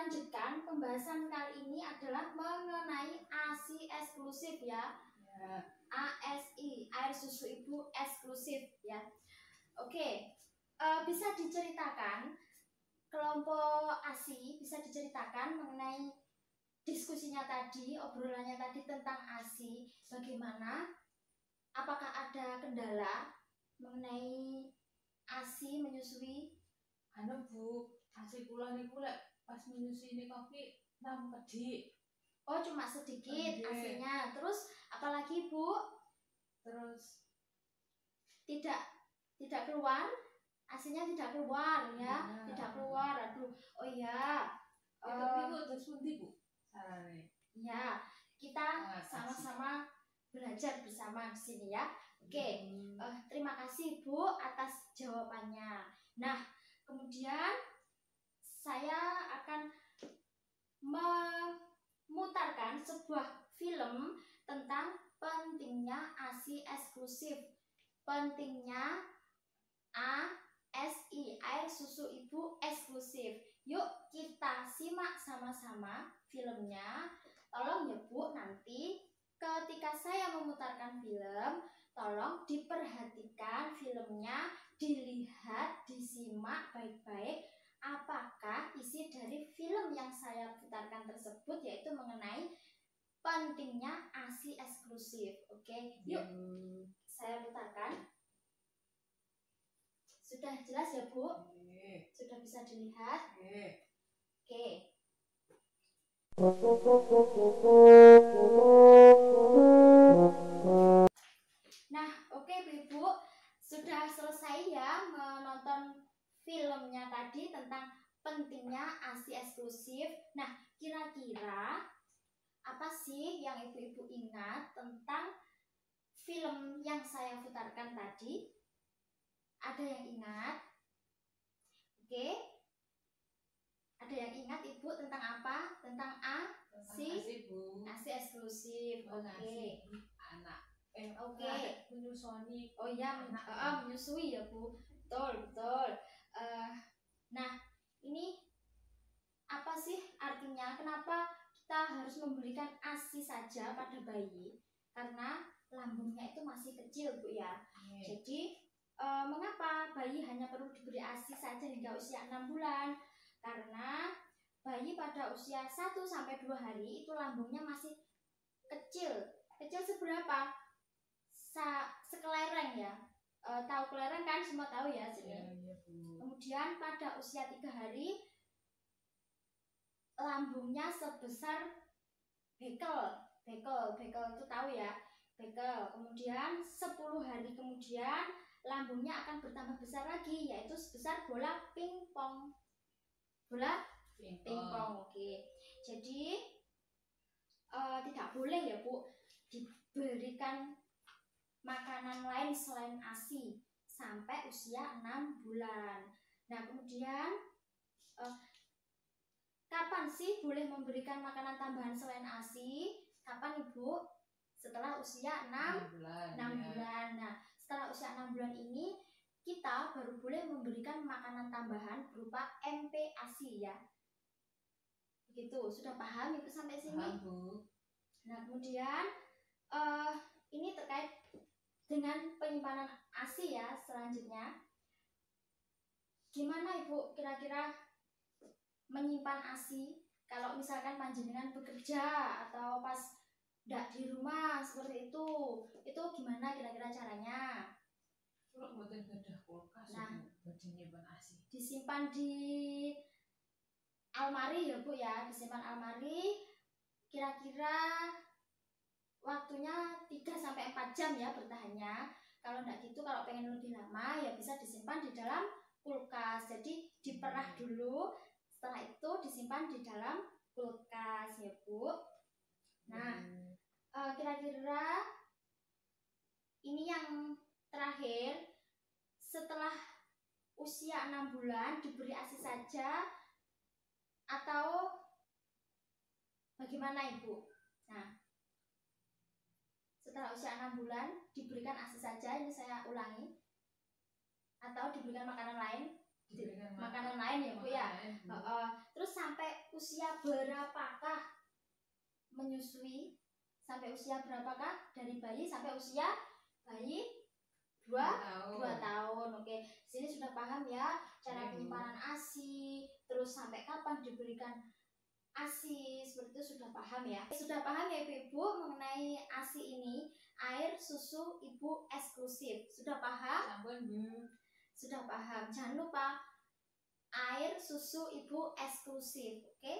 lanjutkan pembahasan kali ini adalah mengenai ASI eksklusif ya. ASI, air susu ibu eksklusif ya. Oke, bisa diceritakan kelompok ASI, bisa diceritakan mengenai diskusinya tadi, obrolannya tadi tentang ASI, bagaimana, apakah ada kendala mengenai ASI menyusui? Anu Bu, ASI kula niku lek pas menyusui niku nam kedik. Oh, cuma sedikit ASI-nya. Terus apalagi Bu? Terus tidak keluar, ASI-nya tidak keluar ya, tidak keluar. Aduh, oh ya. Itu niku terus pundi Bu? Sarane. Ya, kita sama-sama belajar bersama di sini ya. Oke, terima kasih Bu atas jawabannya. Nah, kemudian saya akan memutarkan sebuah film tentang pentingnya ASI eksklusif. Pentingnya ASI, air susu ibu eksklusif. Yuk kita simak sama-sama filmnya. Tolong ya Bu, nanti ketika saya memutarkan film, tolong diperhatikan filmnya, dilihat, disimak baik-baik apakah isi dari film yang saya putarkan tersebut, yaitu mengenai pentingnya ASI eksklusif. Oke, yuk saya putarkan. Sudah jelas ya Bu? Sudah bisa dilihat? Oke. Nah, oke Ibu, sudah selesai ya menonton filmnya tadi tentang pentingnya ASI eksklusif. Nah, kira-kira apa sih yang ibu-ibu ingat tentang film yang saya putarkan tadi? Ada yang ingat? Oke. Ada yang ingat Ibu tentang apa? Tentang ASI eksklusif. Oke. Anak. Oke. Menyusui. Oh ya, menyusui ya Bu. Betul. Nah, ini apa sih artinya? Kenapa kita harus memberikan ASI saja pada bayi? Karena lambungnya itu masih kecil Bu ya. Jadi mengapa bayi hanya perlu diberi ASI saja hingga usia 6 bulan? Karena bayi pada usia 1-2 hari itu lambungnya masih kecil. Kecil seberapa? Sekelereng ya. Tahu kelereng kan, semua tahu ya sini. Kemudian pada usia 3 hari lambungnya sebesar bekel itu tahu ya, bekel. Kemudian 10 hari kemudian lambungnya akan bertambah besar lagi, yaitu sebesar bola pingpong. Oke. Jadi tidak boleh ya Bu diberikan makanan lain selain ASI sampai usia 6 bulan. Nah, kemudian kapan sih boleh memberikan makanan tambahan selain ASI? Kapan Ibu? Setelah usia 6 bulan. Nah, setelah usia 6 bulan ini kita baru boleh memberikan makanan tambahan berupa MPASI ya. Begitu, sudah paham Ibu sampai sini? Paham Bu. Nah, kemudian ini terkait dengan penyimpanan ASI ya selanjutnya. Gimana Ibu kira-kira menyimpan ASI kalau misalkan panjenengan bekerja atau pas tidak di rumah seperti itu gimana kira-kira caranya? Kalau buatan gadah kulkas, nah, buat menyimpan ASI. Disimpan di almari ya Bu ya, disimpan almari. Kira-kira waktunya 3-4 jam ya bertahannya. Kalau enggak gitu, kalau pengen lebih lama ya bisa disimpan di dalam kulkas. Jadi diperah dulu, setelah itu disimpan di dalam kulkas ya Bu. Nah, kira-kira ini yang terakhir, setelah usia 6 bulan diberi ASI saja atau bagaimana Ibu? Nah, setelah usia 6 bulan diberikan ASI saja, ini saya ulangi, atau diberikan makanan lain? Makanan lain ya Bu ya. Terus sampai usia berapakah menyusui? Sampai usia berapakah? Dari bayi sampai usia bayi 2 tahun. Oke, sini sudah paham ya cara penyimpanan ASI, terus sampai kapan diberikan ASI, seperti itu sudah paham ya. Sudah paham ya Ibu mengenai ASI ini, air susu ibu eksklusif. Sudah paham? Sudah paham. Jangan lupa air susu ibu eksklusif, oke?